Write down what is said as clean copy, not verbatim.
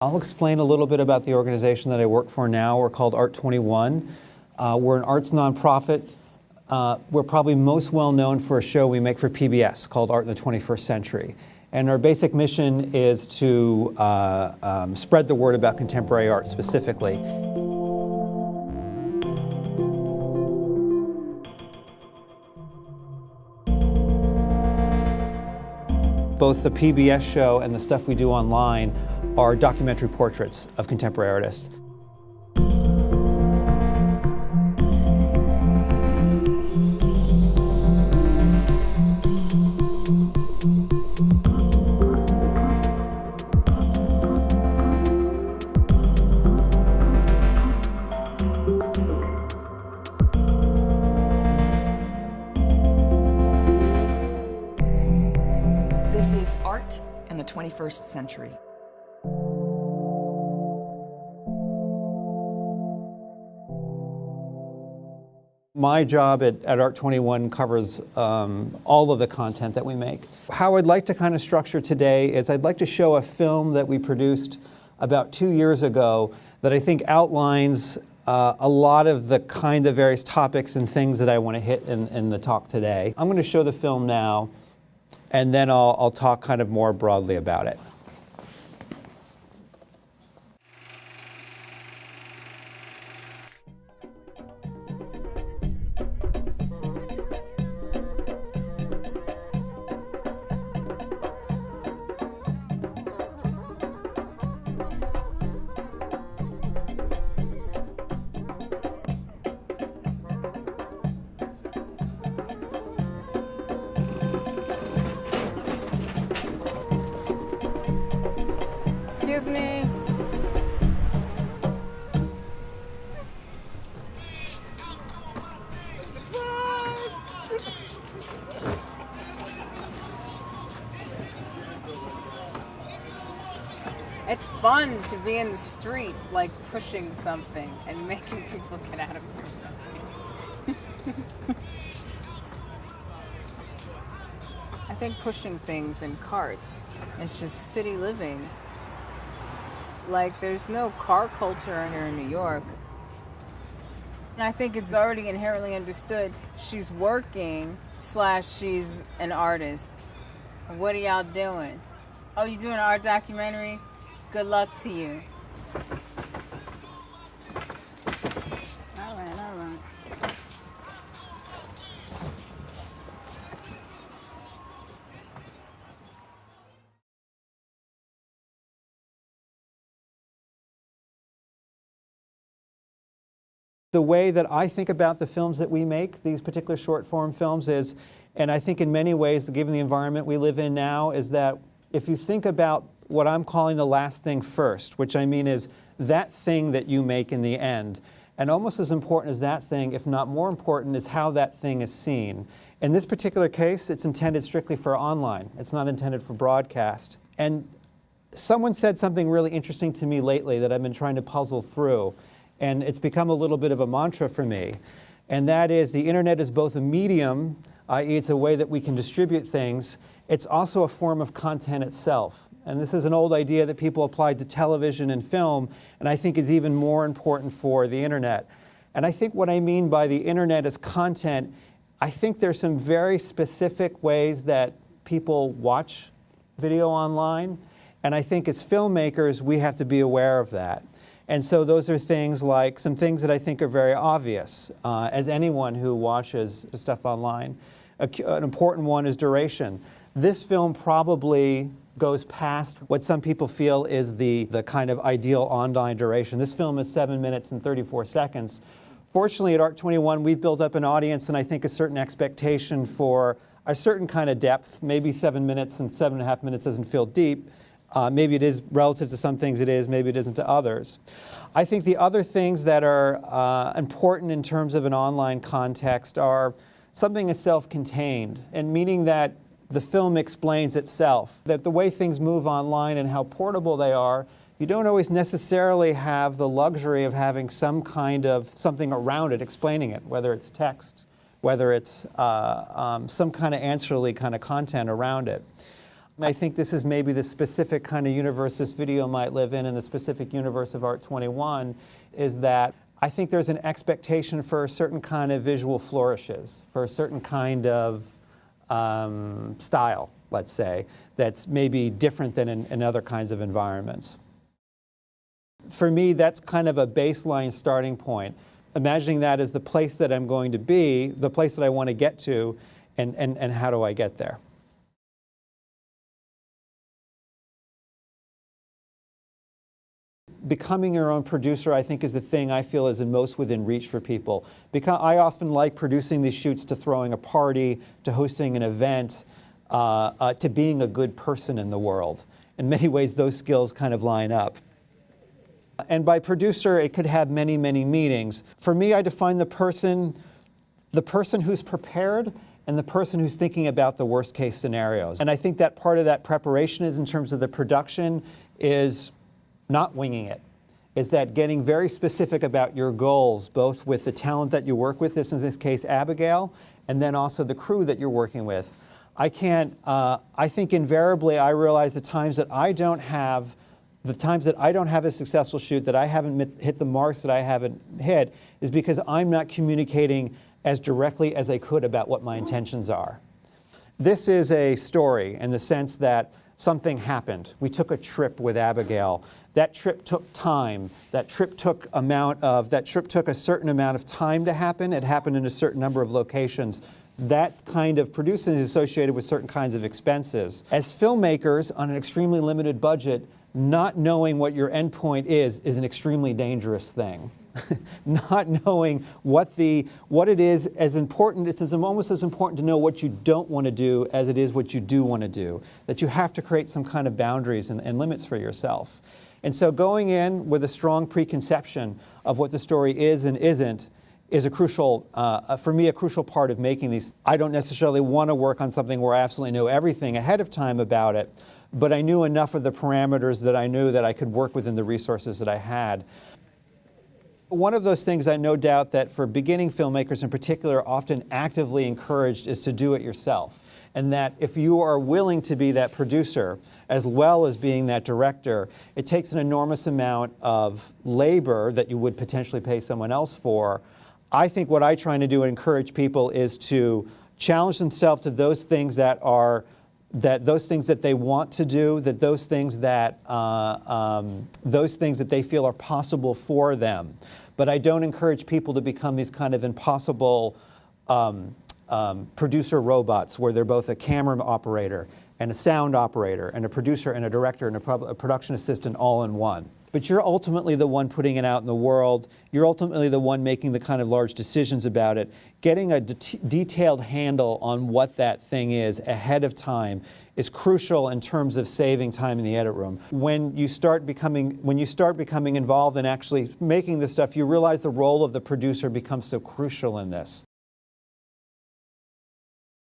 I'll explain a little bit about the organization that I work for now. We're called Art21. We're an arts nonprofit. We're probably most well known for a show we make for PBS called Art in the 21st Century. And our basic mission is to spread the word about contemporary art specifically. Both the PBS show and the stuff we do online are documentary portraits of contemporary artists. This is Art in the 21st Century. My job at Art21 covers all of the content that we make. How I'd like to kind of structure today is I'd like to show a film that we produced about 2 years ago that I think outlines a lot of the kind of various topics and things that I want to hit in the talk today. I'm going to show the film now, and then I'll talk kind of more broadly about it. Excuse me. It's fun to be in the street, like pushing something and making people get out of here. I think pushing things in carts, it's just city living. Like, there's no car culture here in New York. And I think it's already inherently understood she's working / she's an artist. What are y'all doing? Oh, you doing an art documentary? Good luck to you. All right. The way that I think about the films that we make, these particular short form films, is, and I think in many ways, given the environment we live in now, is that if you think about what I'm calling the last thing first, which I mean is that thing that you make in the end, and almost as important as that thing, if not more important, is how that thing is seen. In this particular case, it's intended strictly for online. It's not intended for broadcast. And someone said something really interesting to me lately that I've been trying to puzzle through. And it's become a little bit of a mantra for me. And that is, the internet is both a medium, i.e. it's a way that we can distribute things. It's also a form of content itself. And this is an old idea that people applied to television and film, and I think is even more important for the internet. And I think what I mean by the internet as content, I think there's some very specific ways that people watch video online. And I think as filmmakers, we have to be aware of that. And so those are things like some things that I think are very obvious as anyone who watches stuff online. An important one is duration. This film probably goes past what some people feel is the kind of ideal online duration. This film is 7 minutes and 34 seconds. Fortunately, at Art21, we've built up an audience and I think a certain expectation for a certain kind of depth. Maybe 7 minutes and 7.5 minutes doesn't feel deep. Maybe it is relative to some things it is, maybe it isn't to others. I think the other things that are important in terms of an online context are something as self-contained, and meaning that the film explains itself, that the way things move online and how portable they are, you don't always necessarily have the luxury of having some kind of something around it explaining it, whether it's text, whether it's some kind of ancillary kind of content around it. I think this is maybe the specific kind of universe this video might live in the specific universe of Art 21, is that I think there's an expectation for a certain kind of visual flourishes, for a certain kind of style, let's say, that's maybe different than in other kinds of environments. For me, that's kind of a baseline starting point. Imagining that as the place that I'm going to be, the place that I want to get to, and how do I get there? Becoming your own producer, I think, is the thing I feel is the most within reach for people. Because I often like producing these shoots to throwing a party, to hosting an event, to being a good person in the world. In many ways, those skills kind of line up. And by producer, it could have many, many meanings. For me, I define the person who's prepared and the person who's thinking about the worst case scenarios. And I think that part of that preparation is, in terms of the production, is not winging it. Is that getting very specific about your goals, both with the talent that you work with, in this case Abigail, and then also the crew that you're working with. I think invariably I realize the times that I don't have a successful shoot, that I haven't hit the marks that I haven't hit, is because I'm not communicating as directly as I could about what my intentions are. This is a story in the sense that something happened. We took a trip with Abigail. That trip took time. That trip took a certain amount of time to happen. It happened in a certain number of locations. That kind of producing is associated with certain kinds of expenses. As filmmakers on an extremely limited budget, not knowing what your endpoint is an extremely dangerous thing. Not knowing what it is as important, it's almost as important to know what you don't want to do as it is what you do want to do. That you have to create some kind of boundaries and limits for yourself. And so going in with a strong preconception of what the story is and isn't is a crucial, for me, a crucial part of making these. I don't necessarily want to work on something where I absolutely know everything ahead of time about it, but I knew enough of the parameters that I knew that I could work within the resources that I had. One of those things I no doubt that for beginning filmmakers in particular are often actively encouraged is to do it yourself. And that if you are willing to be that producer as well as being that director, it takes an enormous amount of labor that you would potentially pay someone else for. I think what I try to do and encourage people is to challenge themselves to those things that they want to do, those things that they feel are possible for them. But I don't encourage people to become these kind of impossible producer robots where they're both a camera operator and a sound operator and a producer and a director and a production assistant all in one. But you're ultimately the one putting it out in the world. You're ultimately the one making the kind of large decisions about it. Getting a detailed handle on what that thing is ahead of time is crucial in terms of saving time in the edit room. When you start becoming involved in actually making this stuff, you realize the role of the producer becomes so crucial in this.